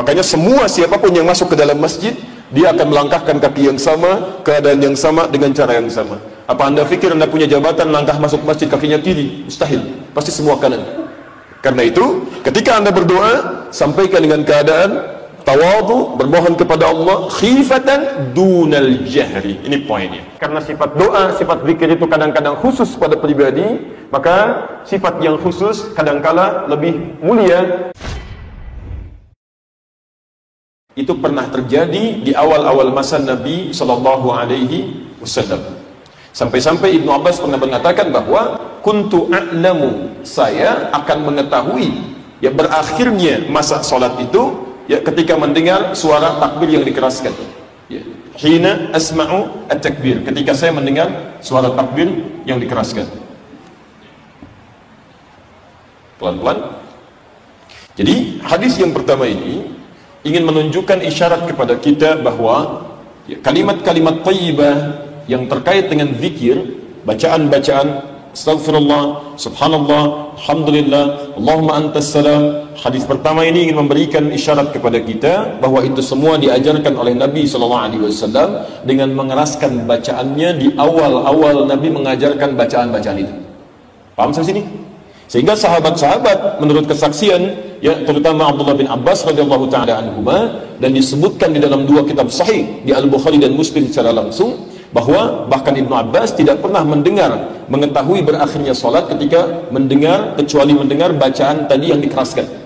Makanya semua siapapun yang masuk ke dalam masjid, dia akan melangkahkan kaki yang sama, keadaan yang sama, dengan cara yang sama. Apa anda pikir anda punya jabatan langkah masuk masjid kakinya kiri? Mustahil, pasti semua kanan. Karena itu ketika anda berdoa, sampaikan dengan keadaan tawadhu, bermohon kepada Allah khifatan dunal jahri. Ini poinnya. Karena sifat doa, sifat zikir itu kadang-kadang khusus pada pribadi, maka sifat yang khusus kadangkala lebih mulia. Itu pernah terjadi di awal-awal masa Nabi Sallallahu Alaihi Wasallam. Sampai-sampai Ibnu Abbas pernah mengatakan bahwa kuntu a'lamu, saya akan mengetahui ya berakhirnya masa salat itu ya ketika mendengar suara takbir yang dikeraskan. Ya. Hina asma'u at-takbir, ketika saya mendengar suara takbir yang dikeraskan. Pelan-pelan. Jadi hadis yang pertama ini ingin menunjukkan isyarat kepada kita bahwa kalimat-kalimat thayyibah yang terkait dengan zikir, bacaan-bacaan astagfirullah, subhanallah, alhamdulillah, Allahumma antas salam. Hadis pertama ini ingin memberikan isyarat kepada kita bahwa itu semua diajarkan oleh Nabi SAW dengan mengeraskan bacaannya di awal-awal Nabi mengajarkan bacaan-bacaan itu. Paham sampai sini? Sehingga sahabat-sahabat menurut kesaksian ya terutama Abdullah bin Abbas radhiyallahu taala anhuma, dan disebutkan di dalam dua kitab sahih di Al-Bukhari dan Muslim secara langsung, bahwa bahkan Ibnu Abbas tidak pernah mengetahui berakhirnya salat ketika mendengar, kecuali mendengar bacaan tadi yang dikeraskan.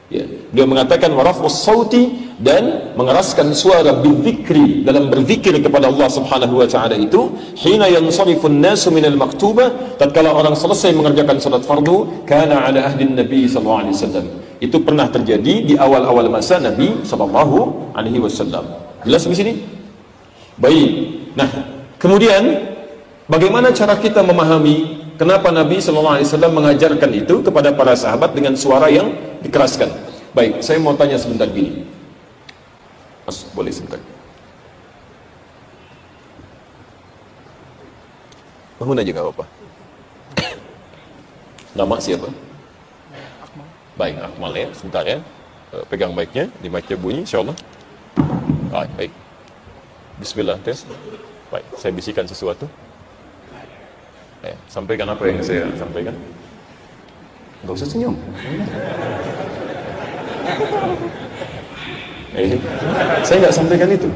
Ya, dia mengatakan warafus sauti, dan mengeraskan suara bidzikri, dalam berzikir kepada Allah Subhanahu wa taala itu hina yansarifun nasu minal maktubah, tatkala orang selesai mengerjakan salat fardu, kana ala ahdi Nabi sallallahu alaihi wasallam. Itu pernah terjadi di awal-awal masa Nabi sallallahu alaihi wasallam. Jelas di sini? Baik. Nah, kemudian bagaimana cara kita memahami kenapa Nabi sallallahu alaihi wasallam mengajarkan itu kepada para sahabat dengan suara yang dikeraskan? Baik, saya mau tanya sebentar gini. Mas, boleh sebentar. Bangun aja nggak apa-apa. Nama siapa? Akmal. Baik, Akmal ya, sebentar ya. Pegang mic-nya, di mic-nya bunyi, insyaallah. Baik. Bismillah, tes. Baik, saya bisikan sesuatu. Sampaikan apa yang saya sampaikan. Nggak usah senyum. Saya nggak sampaikan itu.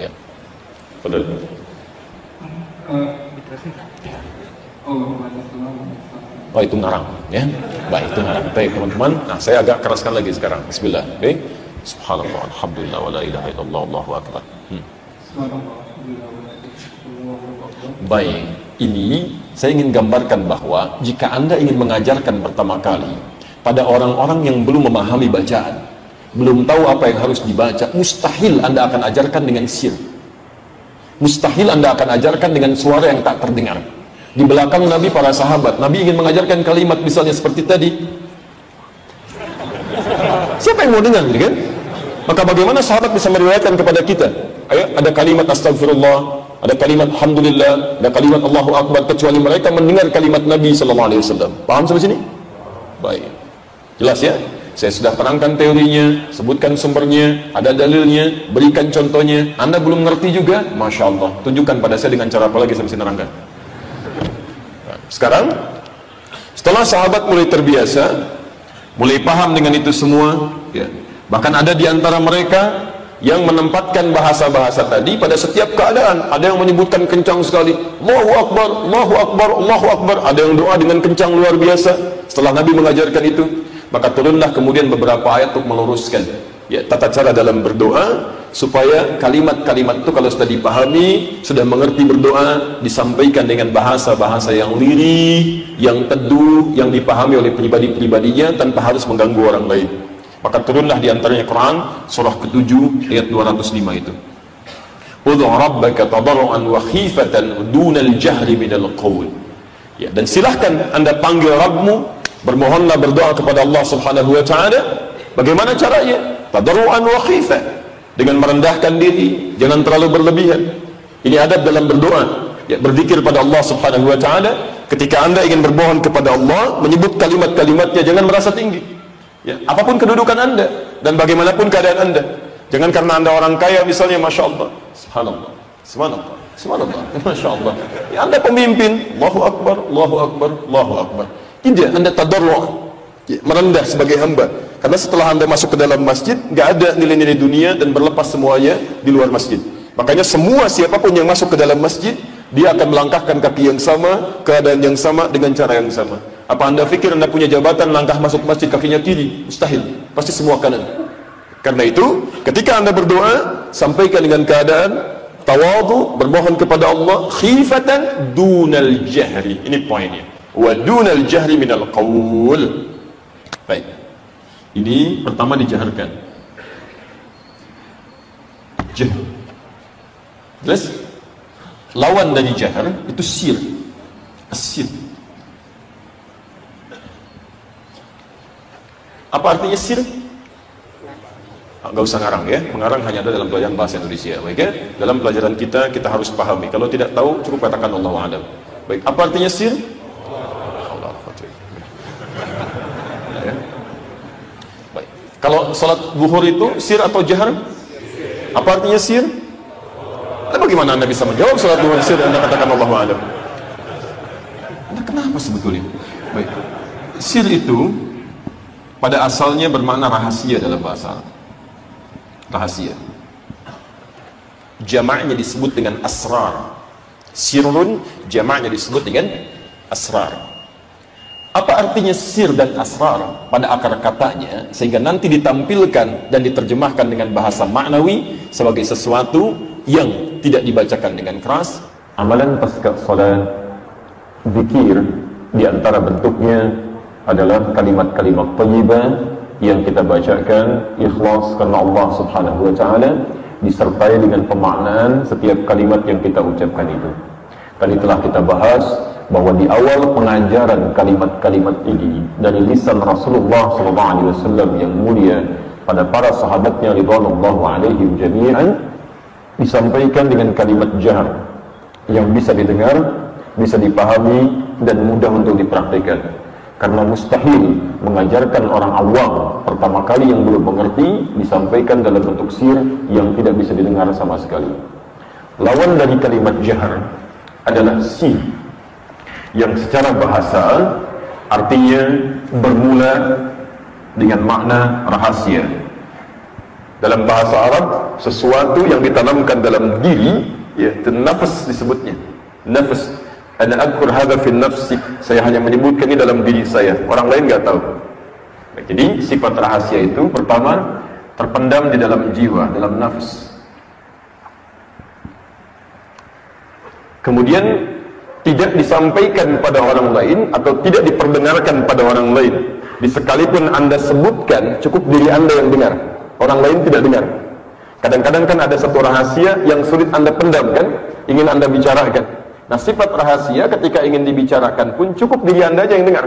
Ya, benar. Oh, itu ngarang, ya. Baik, itu ngarang. Baik, teman-teman. Nah, saya agak keraskan lagi sekarang. Bismillah. Oke. Subhanallah, alhamdulillah, wa la ilaha illallah, Allahu akbar. Baik, ini saya ingin gambarkan bahwa jika Anda ingin mengajarkan pertama kali pada orang-orang yang belum memahami bacaan, belum tahu apa yang harus dibaca, mustahil Anda akan ajarkan dengan sir. Mustahil Anda akan ajarkan dengan suara yang tak terdengar. Di belakang Nabi, para sahabat, Nabi ingin mengajarkan kalimat misalnya seperti tadi. Siapa yang mau dengar, gitu kan? Maka bagaimana sahabat bisa meriwayatkan kepada kita? Ayo, ada kalimat astagfirullah, ada kalimat alhamdulillah, ada kalimat Allahu akbar, kecuali mereka mendengar kalimat Nabi sallallahu alaihi wasallam. Paham sampai sini? Baik. Jelas ya? Saya sudah terangkan teorinya, sebutkan sumbernya, ada dalilnya, berikan contohnya. Anda belum ngerti juga? Masya Allah. Tunjukkan pada saya dengan cara apa lagi saya bisa nerangkan. Nah, sekarang, setelah sahabat mulai terbiasa, mulai paham dengan itu semua, ya, bahkan ada di antara mereka yang menempatkan bahasa-bahasa tadi pada setiap keadaan. Ada yang menyebutkan kencang sekali, Allahu Akbar, Allahu Akbar, Allahu Akbar. Ada yang doa dengan kencang luar biasa. Setelah Nabi mengajarkan itu, maka turunlah kemudian beberapa ayat untuk meluruskan ya tata cara dalam berdoa, supaya kalimat-kalimat itu kalau sudah dipahami, sudah mengerti berdoa, disampaikan dengan bahasa-bahasa yang lirih, yang teduh, yang dipahami oleh pribadi-pribadinya tanpa harus mengganggu orang lain. Maka turunlah di antaranya Quran surah ke-7 ayat 205 itu. Ud'u rabbaka tadarruan wa khifatan dunal jahri minal qaul. Ya, dan silahkan Anda panggil Rabbmu, bermohonlah, berdoa kepada Allah Subhanahu wa taala. Bagaimana caranya? Tadarruan wa khifah, dengan merendahkan diri, jangan terlalu berlebihan. Ini adab dalam berdoa. Ya, berzikir pada Allah Subhanahu wa taala. Ketika Anda ingin bermohon kepada Allah, menyebut kalimat-kalimatnya, jangan merasa tinggi. Ya, apapun kedudukan Anda dan bagaimanapun keadaan Anda. Jangan karena Anda orang kaya misalnya, Masya Allah, Subhanallah, Subhanallah, Subhanallah, Masya Allah. Ya, Anda pemimpin, Allahu Akbar, Allahu Akbar, Allahu Akbar. Tidak, Anda tadarru', merendah sebagai hamba. Karena setelah Anda masuk ke dalam masjid, nggak ada nilai-nilai dunia dan berlepas semuanya di luar masjid. Makanya semua siapapun yang masuk ke dalam masjid, dia akan melangkahkan kaki yang sama, keadaan yang sama, dengan cara yang sama. Apa Anda pikir Anda punya jabatan langkah masuk masjid kakinya kiri? Mustahil, pasti semua kanan. Karena itu, ketika Anda berdoa, sampaikan dengan keadaan tawadhu, bermohon kepada Allah, khifatan dunal jahri. Ini poinnya. Wa dunal jahri minal qawl. Baik. Ini pertama dijaharkan. Jahr. Jelas? Lawan dari jahar itu sir. As-sir. Apa artinya sir? Nggak usah ngarang ya, mengarang hanya ada dalam pelajaran bahasa Indonesia. Baik ya? Dalam pelajaran kita harus pahami. Kalau tidak tahu, cukup katakan Allahu a'lam. Baik, apa artinya sir? Ya. Baik. Kalau salat zuhur itu sir atau jahar? Apa artinya sir? Nah, bagaimana Anda bisa menjawab salat zuhur sir dan Anda katakan Allahu a'lam? Anda kenapa sebetulnya? Baik. Sir itu pada asalnya bermakna rahasia dalam bahasa Arab. Rahasia. Jamaknya disebut dengan asrar. Sirrun jamaknya disebut dengan asrar. Apa artinya sir dan asrar pada akar katanya sehingga nanti ditampilkan dan diterjemahkan dengan bahasa maknawi sebagai sesuatu yang tidak dibacakan dengan keras? Amalan pasca salat, zikir di antara bentuknya adalah kalimat-kalimat thayyibah yang kita bacakan ikhlas karena Allah Subhanahu wa taala, disertai dengan pemaknaan setiap kalimat yang kita ucapkan itu. Tadi telah kita bahas bahwa di awal pengajaran kalimat-kalimat ini dari lisan Rasulullah SAW yang mulia pada para sahabatnya ridwanullahu alaihim jami'an, disampaikan dengan kalimat jahar yang bisa didengar, bisa dipahami dan mudah untuk dipraktikkan. Karena mustahil mengajarkan orang awam pertama kali yang belum mengerti disampaikan dalam bentuk sir yang tidak bisa didengar sama sekali. Lawan dari kalimat jahar adalah sir, yang secara bahasa artinya bermula dengan makna rahasia. Dalam bahasa Arab, sesuatu yang ditanamkan dalam diri, yaitu nafas disebutnya. Nafas. Ana adkur hadza fi nafsi, saya hanya menyebutkan ini dalam diri saya, orang lain nggak tahu. Jadi sifat rahasia itu pertama terpendam di dalam jiwa, dalam nafs. Kemudian tidak disampaikan pada orang lain atau tidak diperdengarkan pada orang lain. Sekalipun Anda sebutkan, cukup diri Anda yang dengar, orang lain tidak dengar. Kadang-kadang kan ada satu rahasia yang sulit Anda pendam kan, ingin Anda bicarakan. Nah, sifat rahasia ketika ingin dibicarakan pun cukup diri Anda aja yang dengar.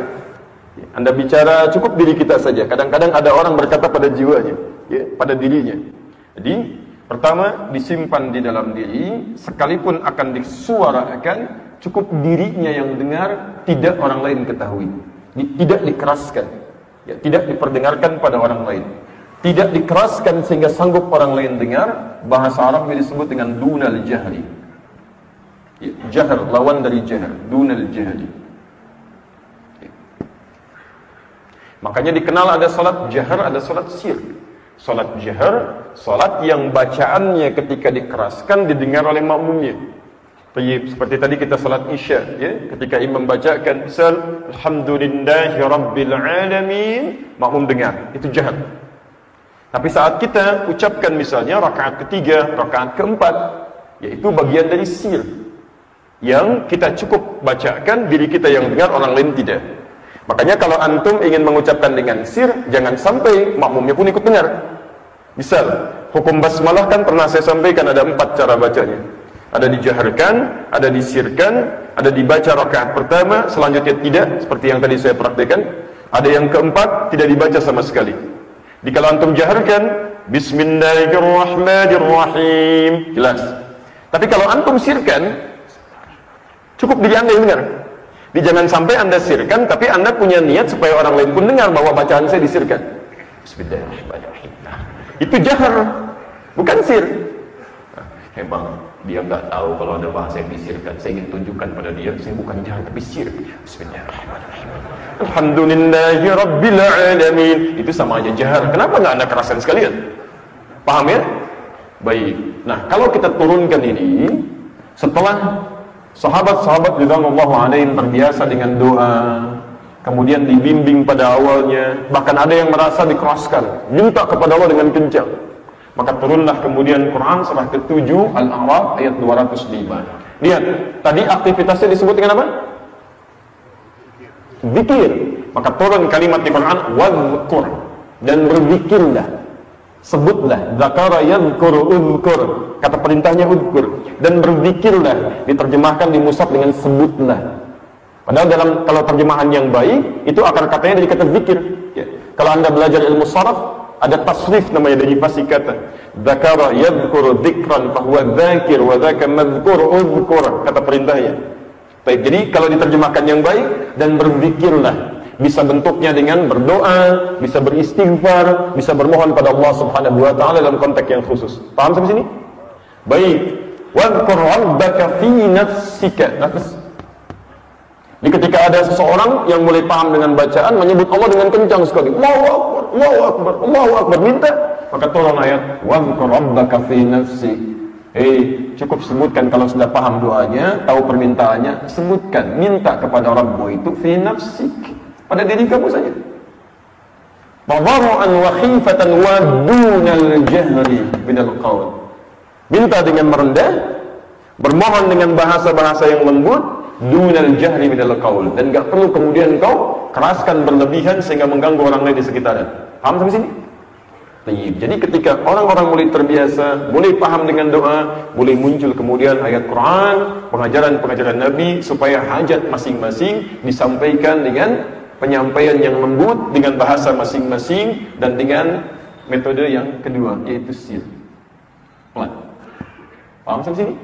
Anda bicara cukup diri kita saja. Kadang-kadang ada orang berkata pada jiwanya, ya, pada dirinya. Jadi, pertama disimpan di dalam diri, sekalipun akan disuarakan, cukup dirinya yang dengar, tidak orang lain ketahui. Tidak dikeraskan, ya, tidak diperdengarkan pada orang lain. Tidak dikeraskan sehingga sanggup orang lain dengar. Bahasa Arabnya disebut dengan dunal jahri. Jahar, lawan dari jahar, dunal jahri. Makanya dikenal ada salat jahar, ada salat sir. Salat jahar, salat yang bacaannya ketika dikeraskan didengar oleh makmumnya. Seperti tadi kita salat isya, ya, ketika imam bacakan misal alhamdulillahi rabbil alamin, makmum dengar, itu jahar. Tapi saat kita ucapkan misalnya rakaat ketiga, rakaat keempat, yaitu bagian dari sir yang kita cukup bacakan, diri kita yang dengar, orang lain tidak. Makanya kalau antum ingin mengucapkan dengan sir, jangan sampai makmumnya pun ikut dengar. Misal, hukum basmalah kan pernah saya sampaikan ada 4 cara bacanya. Ada dijaharkan, ada disirkan, ada dibaca rakaat pertama, selanjutnya tidak, seperti yang tadi saya praktekkan. Ada yang keempat, tidak dibaca sama sekali. Kalau antum jaharkan, Bismillahirrahmanirrahim, jelas. Tapi kalau antum sirkan, cukup diri Anda yang dengar. Jangan sampai Anda sirkan, tapi Anda punya niat supaya orang lain pun dengar bahwa bacaan saya disirkan. Bismillahirrahmanirrahim. Nah, itu jahar, bukan sir. Nah, emang dia nggak tahu kalau ada bahasa yang disirkan. Saya ingin tunjukkan pada dia, saya bukan jahar tapi sir. Bismillahirrahmanirrahim. Alhamdulillahi Rabbil Alamin. Itu sama aja jahar. Kenapa nggak Anda kerasan sekalian? Paham ya? Baik. Nah, kalau kita turunkan ini, setelah sahabat-sahabat radhiyallahu alaihim terbiasa dengan doa, kemudian dibimbing pada awalnya, bahkan ada yang merasa dikeraskan, minta kepada Allah dengan kencang, maka turunlah kemudian Quran surah ke-7 Al-A'raf ayat 205. Lihat, tadi aktivitasnya disebut dengan apa? Zikir. Maka turun kalimat di Quran wadhkur, dan berzikirlah, sebutlah, dzakara yadhkuru udhkur, kata perintahnya udhkur, dan berzikirlah, diterjemahkan di mushaf dengan sebutlah. Padahal kalau terjemahan yang baik, itu akar katanya dari kata zikir. Ya. Kalau Anda belajar ilmu sharaf, ada tasrif namanya, derivasi kata. Dzakara yadhkuru dzikran fahuwa dzakir wa dzaka madzkur udhkur, kata perintahnya. Baik, jadi kalau diterjemahkan yang baik, dan berzikirlah, bisa bentuknya dengan berdoa, bisa beristighfar, bisa bermohon pada Allah Subhanahu wa taala dalam konteks yang khusus. Paham sampai sini? Baik. Wadhkur rabbaka fi nafsika. Jadi ketika ada seseorang yang mulai paham dengan bacaan, menyebut Allah dengan kencang sekali, Allahu Akbar, Allahu Akbar, Allahu Akbar, minta, maka turun ayat wadhkur rabbaka fi nafsik. Cukup sebutkan kalau sudah paham doanya, tahu permintaannya, sebutkan, minta kepada Rabbu itu fi nafsik, pada diri kamu saja. Tadarruan wa khifatan wa dunal jahri minal qaul. Minta dengan merendah, bermohon dengan bahasa-bahasa yang lembut, dunal jahri minal qaul, dan enggak perlu kemudian kau keraskan berlebihan sehingga mengganggu orang lain di sekitaran. Paham sampai sini? Jadi ketika orang-orang mulai terbiasa, mulai paham dengan doa, mulai muncul kemudian ayat Quran, pengajaran-pengajaran Nabi, supaya hajat masing-masing disampaikan dengan penyampaian yang lembut, dengan bahasa masing-masing, dan dengan metode yang kedua, yaitu sir. Pelan. Paham sampai sini?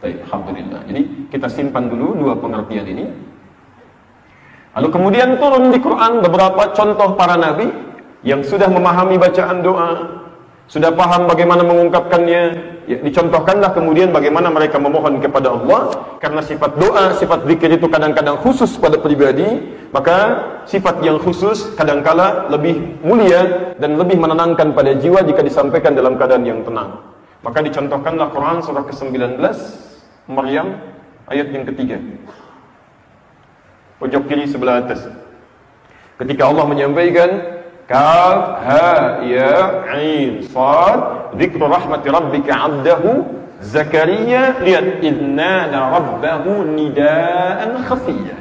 Baik, alhamdulillah. Jadi kita simpan dulu dua pengertian ini. Lalu kemudian turun di Quran beberapa contoh para nabi yang sudah memahami bacaan doa, sudah paham bagaimana mengungkapkannya. Ya, dicontohkanlah kemudian bagaimana mereka memohon kepada Allah. Karena sifat doa, sifat zikir itu kadang-kadang khusus pada pribadi, maka sifat yang khusus kadangkala lebih mulia dan lebih menenangkan pada jiwa jika disampaikan dalam keadaan yang tenang. Maka dicontohkanlah Quran surah ke-19 Maryam ayat yang ketiga, pojok kiri sebelah atas, ketika Allah menyampaikan Kaf ha ya ain sad dzikru rahmati rabbika 'abdahu Zakaria, lihat, inna rabbahu nidaan khafiyah.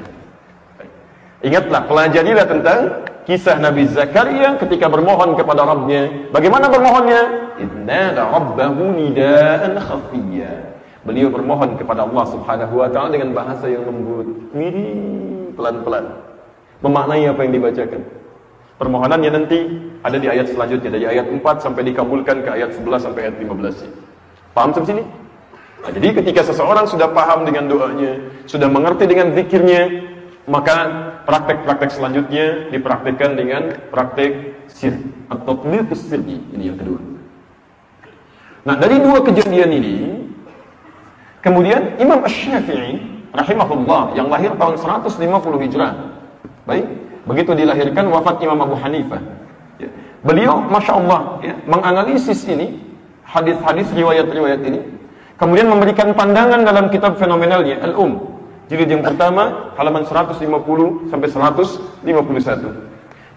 Ingatlah, pelajarilah tentang kisah Nabi Zakaria ketika bermohon kepada Rabbnya. Bagaimana bermohonnya? Inna rabbahu nidaan khafiyah. Beliau bermohon kepada Allah Subhanahu wa taala dengan bahasa yang lembut, mirip, pelan-pelan, memaknai apa yang dibacakan. Permohonannya nanti ada di ayat selanjutnya, dari ayat 4 sampai dikabulkan ke ayat 11 sampai ayat 15. Paham sampai sini? Nah, jadi ketika seseorang sudah paham dengan doanya, sudah mengerti dengan zikirnya, maka praktek-praktek selanjutnya dipraktikkan dengan praktek sir atau tatbiqus sirri. Ini yang kedua. Nah, dari dua kejadian ini, kemudian Imam Asy-Syafi'i rahimahullah yang lahir tahun 150 Hijrah. Baik, begitu dilahirkan wafat Imam Abu Hanifah. Ya. Beliau Masya Allah ya, menganalisis ini, hadis-hadis riwayat-riwayat ini, kemudian memberikan pandangan dalam kitab fenomenalnya jilid yang pertama halaman 150 sampai 151.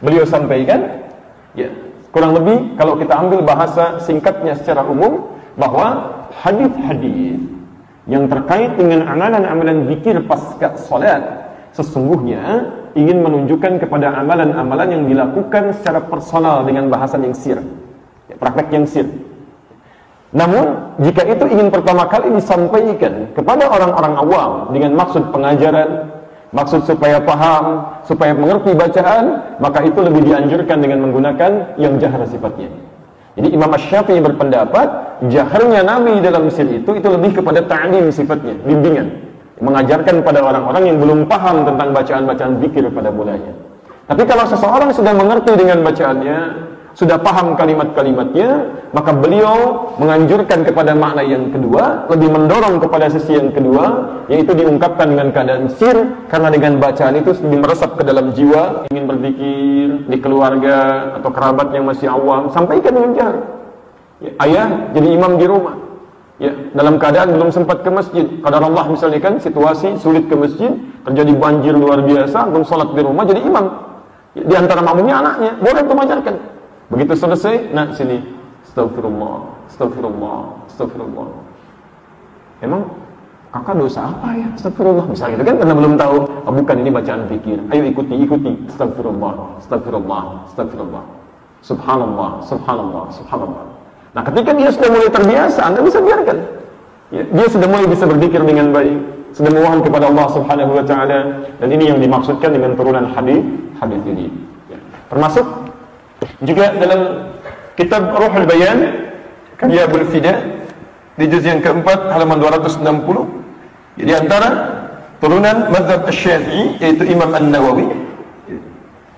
Beliau sampaikan ya, kurang lebih kalau kita ambil bahasa singkatnya secara umum, bahwa hadis-hadis yang terkait dengan amalan-amalan zikir pasca salat sesungguhnya ingin menunjukkan kepada amalan-amalan yang dilakukan secara personal dengan bahasan yang sir, ya, praktek yang sir. Namun, jika itu ingin pertama kali disampaikan kepada orang-orang awam dengan maksud pengajaran, maksud supaya paham, supaya mengerti bacaan, maka itu lebih dianjurkan dengan menggunakan yang jahar sifatnya. Jadi Imam Asy-Syafi'i berpendapat, jaharnya Nabi dalam sir itu lebih kepada ta'lim sifatnya, bimbingan, mengajarkan pada orang-orang yang belum paham tentang bacaan-bacaan zikir pada mulanya. Tapi kalau seseorang sudah mengerti dengan bacaannya, sudah paham kalimat-kalimatnya, maka beliau menganjurkan kepada makna yang kedua, lebih mendorong kepada sisi yang kedua, yaitu diungkapkan dengan keadaan sir, karena dengan bacaan itu lebih meresap ke dalam jiwa, ingin berzikir di keluarga atau kerabat yang masih awam, sampaikan dengan jahar. Ya, ayah jadi imam di rumah, ya, dalam keadaan belum sempat ke masjid, kadar Allah misalnya kan situasi sulit ke masjid, terjadi banjir luar biasa, belum sholat di rumah jadi imam, ya, di antara makmumnya anaknya, boleh untuk mengajarkan. Begitu selesai, nah sini, astagfirullah, astagfirullah, astagfirullah. Emang kakak dosa apa ya? Astagfirullah, misalnya itu kan, karena belum tahu. Oh, bukan, ini bacaan zikir. Ayo ikuti, astagfirullah, astagfirullah, astagfirullah, subhanallah, subhanallah, subhanallah. Nah, ketika dia sudah mulai terbiasa, Anda bisa biarkan. Ya, dia sudah mulai bisa berzikir dengan baik, sudah memohon kepada Allah Subhanahu wa taala, dan ini yang dimaksudkan dengan turunan hadis ini. Ya. Termasuk juga dalam kitab Ruhul Bayan karya Abul Fida di juz yang keempat halaman 260, di antara turunan mazhab Asy-Syafi'i yaitu Imam An-Nawawi,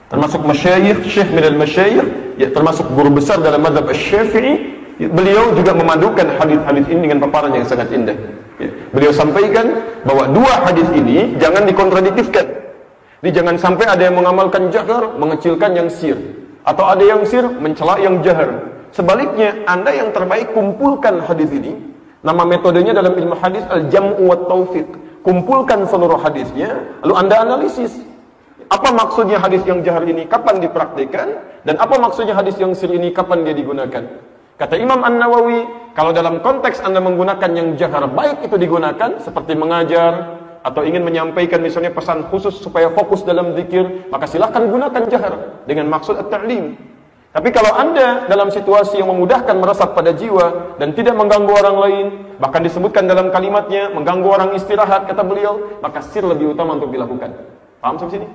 termasuk masyayikh, syekh min al-masyayikh, ya, termasuk guru besar dalam mazhab Asy-Syafi'i. Beliau juga memadukan hadis-hadis ini dengan paparan yang sangat indah. Ya. Beliau sampaikan bahwa dua hadis ini jangan dikontradiktifkan. Jadi jangan sampai ada yang mengamalkan jahar, mengecilkan yang sir, atau ada yang sir, mencela yang jahar. Sebaliknya, Anda yang terbaik kumpulkan hadis ini. Nama metodenya dalam ilmu hadis al-jam'u wa taufiq. Kumpulkan seluruh hadisnya, lalu Anda analisis. Apa maksudnya hadis yang jahar ini, kapan dipraktikkan, dan apa maksudnya hadis yang sir ini, kapan dia digunakan. Kata Imam An-Nawawi, kalau dalam konteks Anda menggunakan yang jahar, baik itu digunakan seperti mengajar, atau ingin menyampaikan misalnya pesan khusus supaya fokus dalam zikir, maka silahkan gunakan jahar dengan maksud at-ta'lim. Tapi kalau Anda dalam situasi yang memudahkan meresap pada jiwa dan tidak mengganggu orang lain, bahkan disebutkan dalam kalimatnya mengganggu orang istirahat, kata beliau, maka sir lebih utama untuk dilakukan. Paham sampai sini?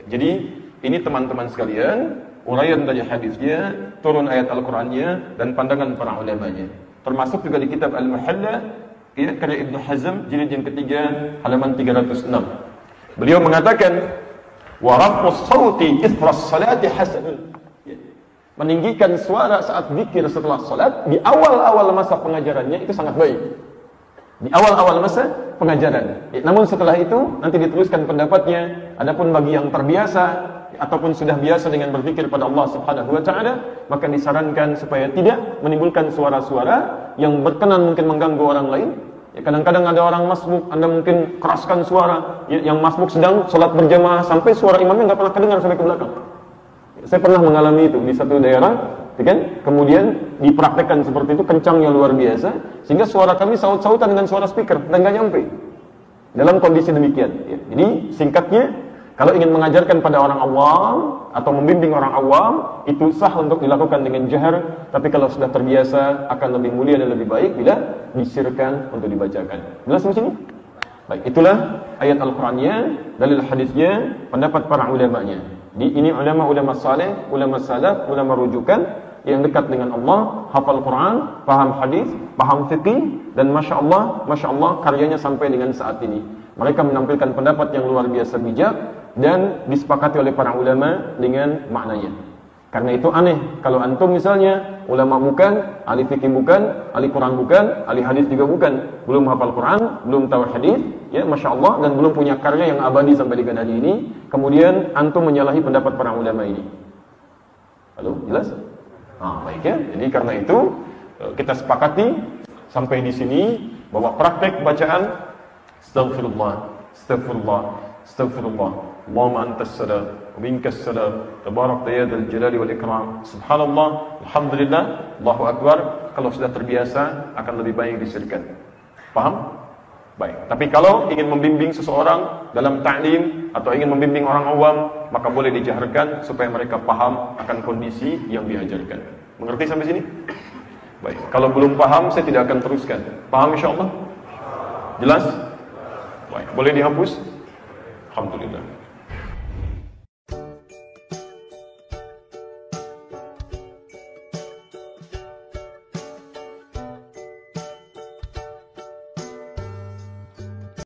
Jadi ini teman-teman sekalian, uraian dari hadisnya, turun ayat Al-Qur'annya, dan pandangan para ulamanya. Termasuk juga di kitab Al-Muhalla, ya, karya Ibnu Hazm jilid yang ketiga halaman 306. Beliau mengatakan wa raf'us sauti ithra salati hasanun. Ya. Meninggikan suara saat zikir setelah salat di awal-awal masa pengajarannya itu sangat baik. Di awal-awal masa pengajaran. Ya, namun setelah itu nanti diteruskan pendapatnya, adapun bagi yang terbiasa ataupun sudah biasa dengan berzikir pada Allah Subhanahu wa taala, maka disarankan supaya tidak menimbulkan suara-suara yang berkenan mungkin mengganggu orang lain. Ya, kadang-kadang ada orang masbuk, Anda mungkin keraskan suara, ya, yang masbuk sedang sholat berjamaah sampai suara imamnya nggak pernah kedengar sampai ke belakang. Ya, saya pernah mengalami itu di satu daerah, ya kan? Kemudian dipraktekkan seperti itu, kencangnya luar biasa, sehingga suara kami saut-sautan dengan suara speaker dan nggak nyampe. Dalam kondisi demikian. Ya. Jadi singkatnya, kalau ingin mengajarkan pada orang awam atau membimbing orang awam, itu sah untuk dilakukan dengan jahar. Tapi kalau sudah terbiasa, akan lebih mulia dan lebih baik bila disirkan untuk dibacakan. Jelas di sini? Baik, itulah ayat Al-Qur'annya, dalil hadisnya, pendapat para ulamanya. Ini ulama-ulama saleh, ulama salaf, ulama rujukan yang dekat dengan Allah, hafal Quran, paham hadis, paham fikih, dan masya Allah, karyanya sampai dengan saat ini. Mereka menampilkan pendapat yang luar biasa bijak dan disepakati oleh para ulama dengan maknanya. Karena itu aneh kalau antum misalnya ulama bukan, ahli fikih bukan, ahli Quran bukan, ahli hadis juga bukan, belum hafal Quran, belum tahu hadis, ya masya Allah, dan belum punya karya yang abadi sampai dengan hari ini, kemudian antum menyalahi pendapat para ulama ini. Halo, jelas? Baik ya. Jadi karena itu kita sepakati sampai di sini bahwa praktek bacaan Astaghfirullah, astaghfirullah, astaghfirullah. Allahumma antas salam, wa minkas salam. Tabarakta ya dzal jalali wal ikram. Subhanallah, alhamdulillah, Allahu akbar. Kalau sudah terbiasa akan lebih baik disirkan. Paham? Baik. Tapi kalau ingin membimbing seseorang dalam ta'lim atau ingin membimbing orang awam, maka boleh dijaharkan supaya mereka paham akan kondisi yang diajarkan. Mengerti sampai sini? Baik. Kalau belum paham, saya tidak akan teruskan. Paham insyaallah? Jelas? Baik, boleh dihapus? Alhamdulillah.